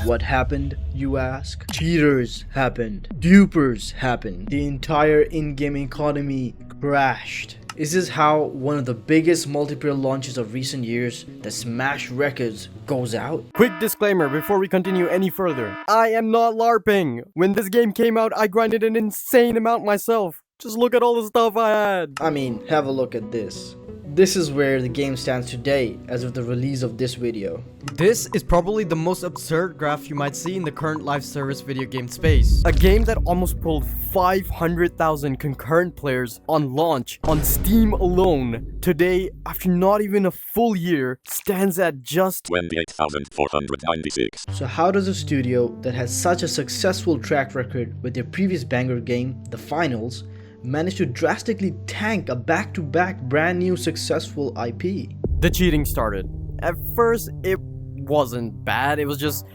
What happened, you ask? Cheaters happened. Dupers happened. The entire in-game economy crashed. Is this how one of the biggest multiplayer launches of recent years that smashed records goes out? Quick disclaimer before we continue any further. I am not LARPing. When this game came out, I grinded an insane amount myself. Just look at all the stuff I had. I mean, have a look at this. This is where the game stands today as of the release of this video. This is probably the most absurd graph you might see in the current live service video game space. A game that almost pulled 500,000 concurrent players on launch on Steam alone, today, after not even a full year, stands at just 28,496. So how does a studio that has such a successful track record with their previous banger game, The Finals, managed to drastically tank a back-to-back brand new successful IP? The cheating started. At first, it wasn't bad. It was just,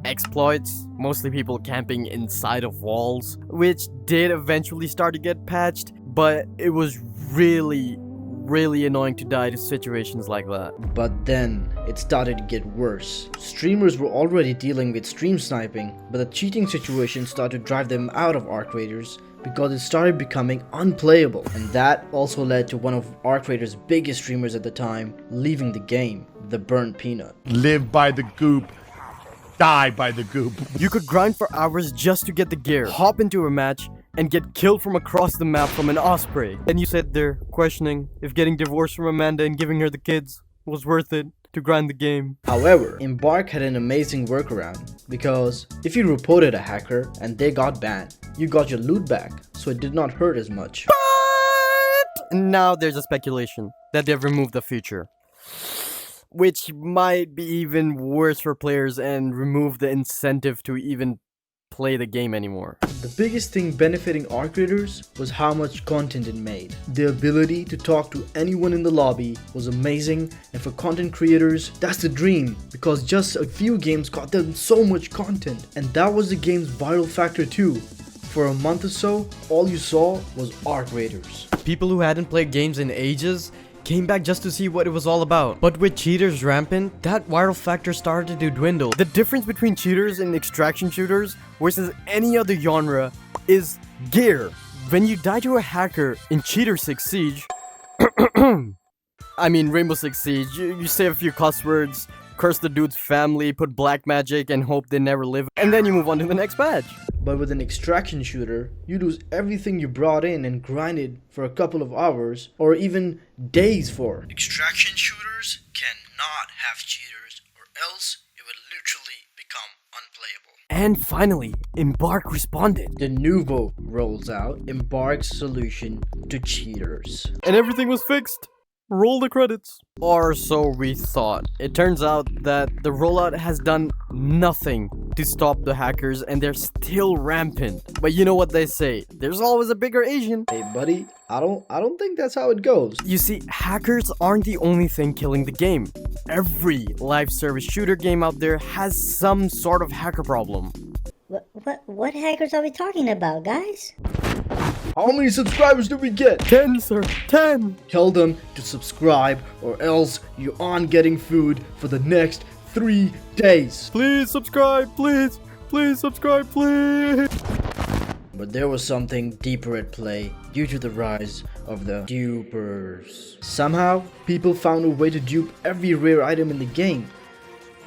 exploits, mostly people camping inside of walls, which did eventually start to get patched, but it was really annoying to die to situations like that. But then, it started to get worse. Streamers were already dealing with stream sniping, but the cheating situation started to drive them out of Arc Raiders because it started becoming unplayable. And that also led to one of Arc Raiders' biggest streamers at the time leaving the game, the Burnt Peanut. Live by the goop, die by the goop. You could grind for hours just to get the gear, hop into a match, and get killed from across the map from an osprey. Then you sit there questioning if getting divorced from Amanda and giving her the kids was worth it to grind the game. However, Embark had an amazing workaround, because if you reported a hacker and they got banned, you got your loot back, so it did not hurt as much. But now there's a speculation that they've removed the feature, which might be even worse for players and remove the incentive to even play the game anymore. The biggest thing benefiting Arc Raiders was how much content it made. The ability to talk to anyone in the lobby was amazing, and for content creators, that's the dream, because just a few games got them so much content, and that was the game's viral factor too. For a month or so, all you saw was Arc Raiders. People who hadn't played games in ages came back just to see what it was all about. But with cheaters rampant, that viral factor started to dwindle. The difference between cheaters and extraction shooters versus any other genre is gear. When you die to a hacker in Cheater 6 Siege, I mean Rainbow Six Siege, you say a few cuss words, curse the dude's family, put black magic and hope they never live, and then you move on to the next badge. But with an extraction shooter, you lose everything you brought in and grinded for a couple of hours or even days for. Extraction shooters cannot have cheaters, or else it would literally become unplayable. And finally, Embark responded. The Nouveau rolls out Embark's solution to cheaters. And everything was fixed. Roll the credits. Or so we thought. It turns out that the rollout has done nothing to stop the hackers, and they're still rampant. But you know what they say, there's always a bigger Asian. Hey buddy, I don't think that's how it goes. You see, hackers aren't the only thing killing the game. Every live service shooter game out there has some sort of hacker problem. What hackers are we talking about, guys? How many subscribers do we get? 10, sir, 10! Tell them to subscribe, or else you aren't getting food for the next 3 days. Please subscribe, please! Please subscribe, please! But there was something deeper at play due to the rise of the dupers. Somehow, people found a way to dupe every rare item in the game,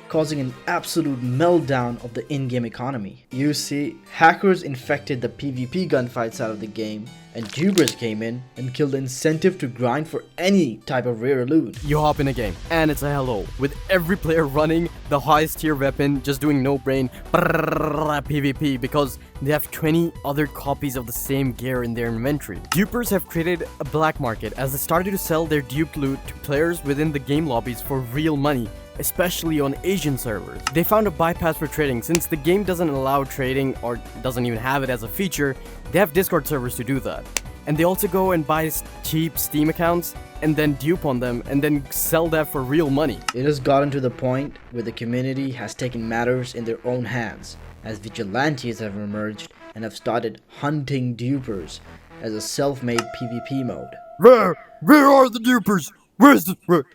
causing an absolute meltdown of the in-game economy. You see, hackers infected the PvP gunfights out of the game, and dupers came in and killed the incentive to grind for any type of rare loot. You hop in a game, and it's a hello, with every player running the highest tier weapon, just doing no brain PvP because they have 20 other copies of the same gear in their inventory. Dupers have created a black market as they started to sell their duped loot to players within the game lobbies for real money, especially on Asian servers. They found a bypass for trading. Since the game doesn't allow trading or doesn't even have it as a feature, they have Discord servers to do that. And they also go and buy cheap Steam accounts and then dupe on them and then sell that for real money. It has gotten to the point where the community has taken matters in their own hands, as vigilantes have emerged and have started hunting dupers as a self-made PvP mode. Where are the dupers?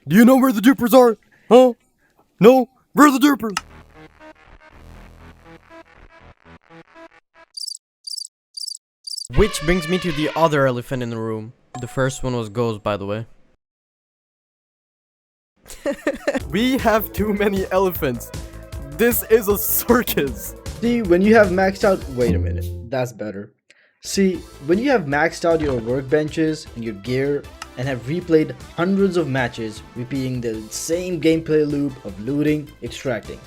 Do you know where the dupers are? Huh? No? Where are the dupers? Which brings me to the other elephant in the room. The first one was Ghost, by the way. We have too many elephants. This is a circus. See, when you have maxed out... Wait a minute, that's better. See, when you have maxed out your workbenches and your gear and have replayed hundreds of matches, repeating the same gameplay loop of looting, extracting,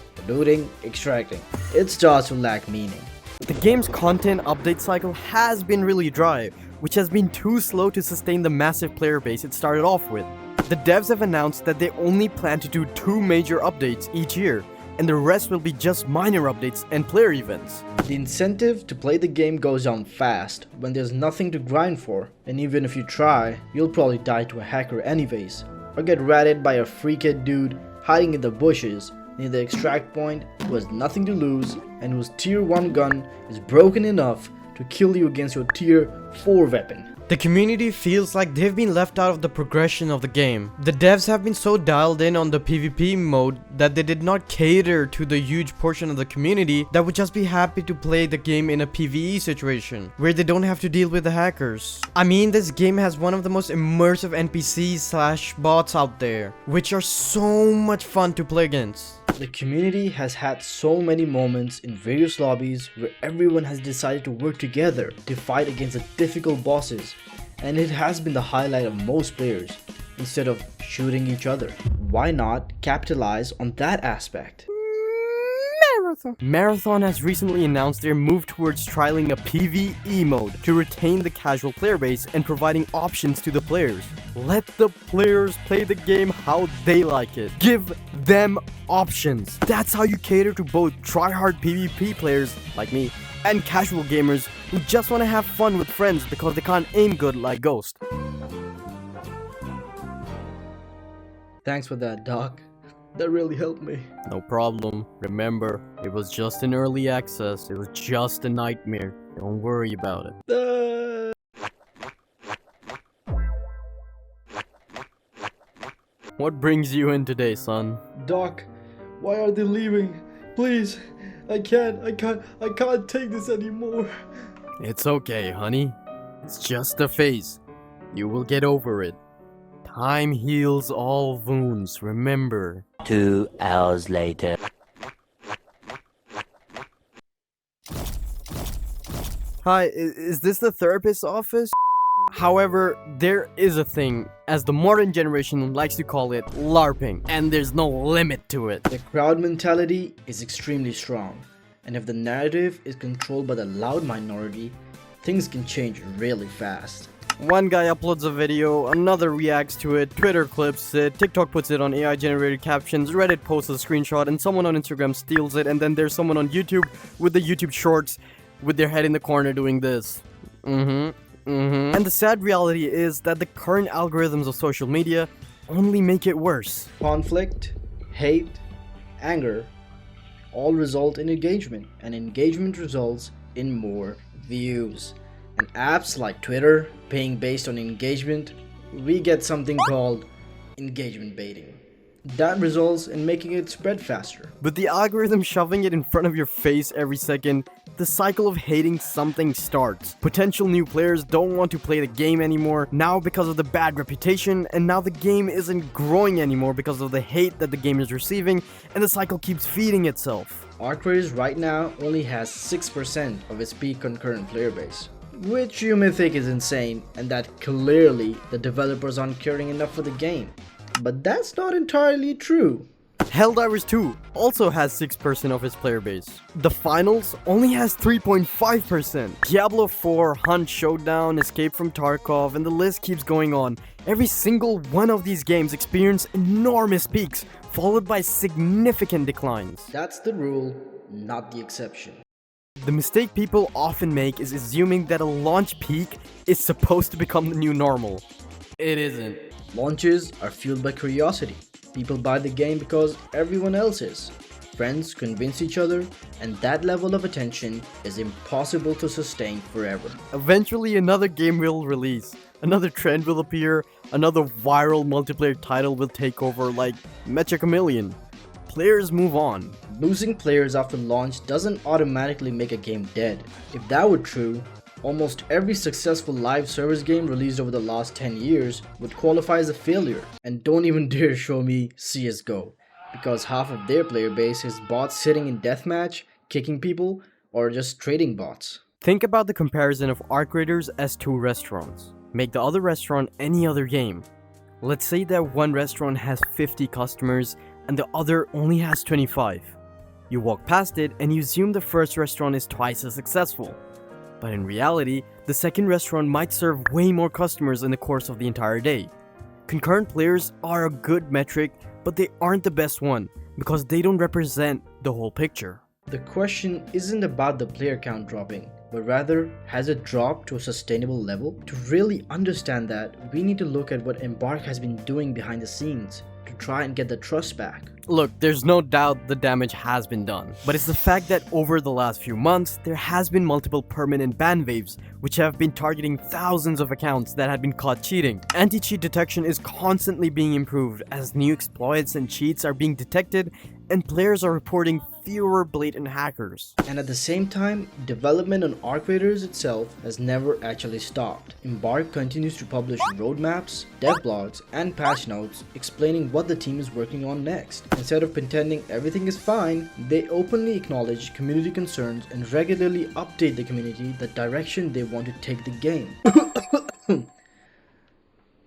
it starts to lack meaning. The game's content update cycle has been really dry, which has been too slow to sustain the massive player base it started off with. The devs have announced that they only plan to do 2 major updates each year, and the rest will be just minor updates and player events. The incentive to play the game goes down fast when there's nothing to grind for, and even if you try, you'll probably die to a hacker anyways, or get ratted by a freakhead dude hiding in the bushes near the extract point who has nothing to lose and whose tier 1 gun is broken enough to kill you against your tier 4 weapon. The community feels like they've been left out of the progression of the game. The devs have been so dialed in on the PvP mode that they did not cater to the huge portion of the community that would just be happy to play the game in a PvE situation, where they don't have to deal with the hackers. I mean, this game has one of the most immersive NPCs/bots out there, which are so much fun to play against. The community has had so many moments in various lobbies where everyone has decided to work together to fight against the difficult bosses, and it has been the highlight of most players, instead of shooting each other. Why not capitalize on that aspect? Marathon has recently announced their move towards trialing a PvE mode to retain the casual player base and providing options to the players. Let the players play the game how they like it. Give them options. That's how you cater to both try-hard PvP players like me and casual gamers who just want to have fun with friends because they can't aim good like Ghost. Thanks for that, Doc. That really helped me. No problem. Remember, it was just an early access. It was just a nightmare. Don't worry about it. What brings you in today, son? Doc, why are they leaving? Please, I can't take this anymore. It's okay, honey. It's just a phase. You will get over it. Time heals all wounds, remember. 2 hours later. Hi, is this the therapist's office? However, there is a thing, as the modern generation likes to call it, LARPing, and there's no limit to it. The crowd mentality is extremely strong, and if the narrative is controlled by the loud minority, things can change really fast. One guy uploads a video, another reacts to it, Twitter clips it, TikTok puts it on AI generated captions, Reddit posts a screenshot, and someone on Instagram steals it, and then there's someone on YouTube with the YouTube shorts with their head in the corner doing this. And the sad reality is that the current algorithms of social media only make it worse. Conflict, hate, anger all result in engagement, and engagement results in more views. And apps like Twitter paying based on engagement, we get something called engagement baiting. That results in making it spread faster. With the algorithm shoving it in front of your face every second, the cycle of hating something starts. Potential new players don't want to play the game anymore, now because of the bad reputation, and now the game isn't growing anymore because of the hate that the game is receiving, and the cycle keeps feeding itself. Arcraze right now only has 6% of its peak concurrent player base, which you may think is insane, and that clearly the developers aren't caring enough for the game. But that's not entirely true. Helldivers 2 also has 6% of its player base. The Finals only has 3.5%. Diablo 4, Hunt Showdown, Escape from Tarkov, and the list keeps going on. Every single one of these games experience enormous peaks, followed by significant declines. That's the rule, not the exception. The mistake people often make is assuming that a launch peak is supposed to become the new normal. It isn't. Launches are fueled by curiosity. People buy the game because everyone else is. Friends convince each other, and that level of attention is impossible to sustain forever. Eventually another game will release, another trend will appear, another viral multiplayer title will take over like Mecha Chameleon. Players move on. Losing players after launch doesn't automatically make a game dead. If that were true, Almost every successful live service game released over the last 10 years would qualify as a failure. And don't even dare show me CSGO, because half of their player base is bots sitting in deathmatch, kicking people, or just trading bots. Think about the comparison of Arc Raiders as two restaurants. Make the other restaurant any other game. Let's say that one restaurant has 50 customers and the other only has 25. You walk past it and you assume the first restaurant is twice as successful. But in reality, the second restaurant might serve way more customers in the course of the entire day. Concurrent players are a good metric, but they aren't the best one because they don't represent the whole picture. The question isn't about the player count dropping, but rather, has it dropped to a sustainable level? To really understand that, we need to look at what Embark has been doing behind the scenes to try and get the trust back. Look, there's no doubt the damage has been done, but it's the fact that over the last few months, there has been multiple permanent ban waves, which have been targeting thousands of accounts that had been caught cheating. Anti-cheat detection is constantly being improved as new exploits and cheats are being detected and players are reporting fewer blatant hackers. And at the same time, development on Arc Raiders itself has never actually stopped. Embark continues to publish roadmaps, dev blogs, and patch notes explaining what the team is working on next. Instead of pretending everything is fine, they openly acknowledge community concerns and regularly update the community the direction they want to take the game.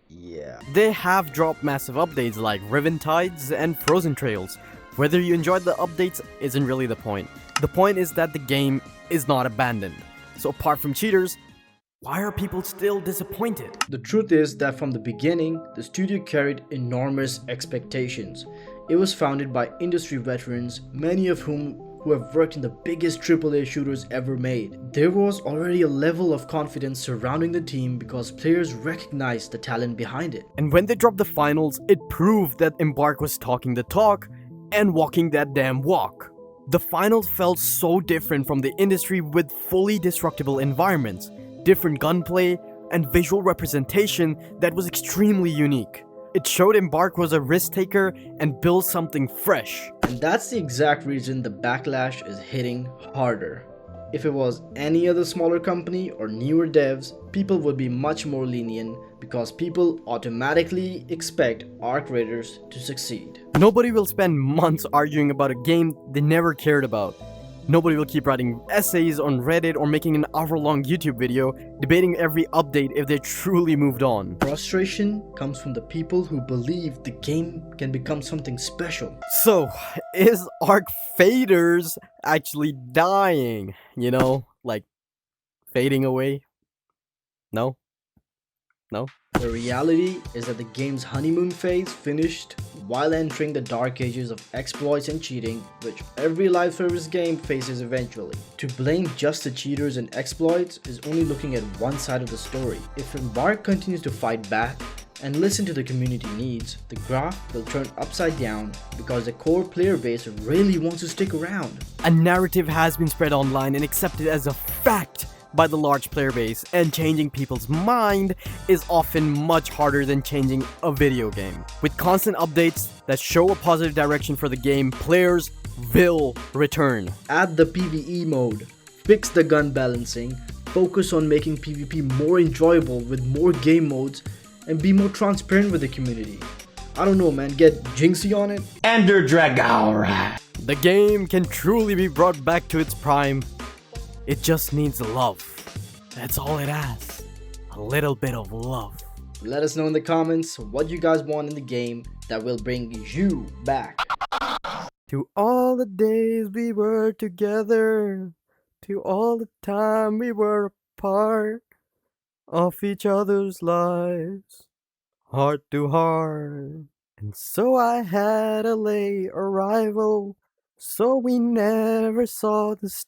Yeah. They have dropped massive updates like Riven Tides and Frozen Trails. Whether you enjoyed the updates isn't really the point. The point is that the game is not abandoned. So apart from cheaters, why are people still disappointed? The truth is that from the beginning, the studio carried enormous expectations. It was founded by industry veterans, many of whom have worked in the biggest AAA shooters ever made. There was already a level of confidence surrounding the team because players recognized the talent behind it. And when they dropped the finals, it proved that Embark was talking the talk and walking that damn walk. The finals felt so different from the industry with fully destructible environments, different gunplay, and visual representation that was extremely unique. It showed Embark was a risk taker and built something fresh. And that's the exact reason the backlash is hitting harder. If it was any other smaller company or newer devs, people would be much more lenient because people automatically expect Arc Raiders to succeed. Nobody will spend months arguing about a game they never cared about. Nobody will keep writing essays on Reddit or making an hour-long YouTube video debating every update if they truly moved on. Frustration comes from the people who believe the game can become something special. So, is Arc Faders actually dying? You know, like fading away? No? No? The reality is that the game's honeymoon phase finished while entering the dark ages of exploits and cheating, which every live service game faces eventually. To blame just the cheaters and exploits is only looking at one side of the story. If Embark continues to fight back and listen to the community needs, the graph will turn upside down because the core player base really wants to stick around. A narrative has been spread online and accepted as a fact by the large player base, and changing people's mind is often much harder than changing a video game. With constant updates that show a positive direction for the game, players will return. Add the PvE mode, fix the gun balancing, focus on making PvP more enjoyable with more game modes, and be more transparent with the community. I don't know, man, get Jinxie on it. Ender Dragon. The game can truly be brought back to its prime. It just needs love. That's all it asks. A little bit of love. Let us know in the comments what you guys want in the game that will bring you back. To all the days we were together, to all the time we were apart of each other's lives, heart to heart. And so I had a late arrival, so we never saw the start.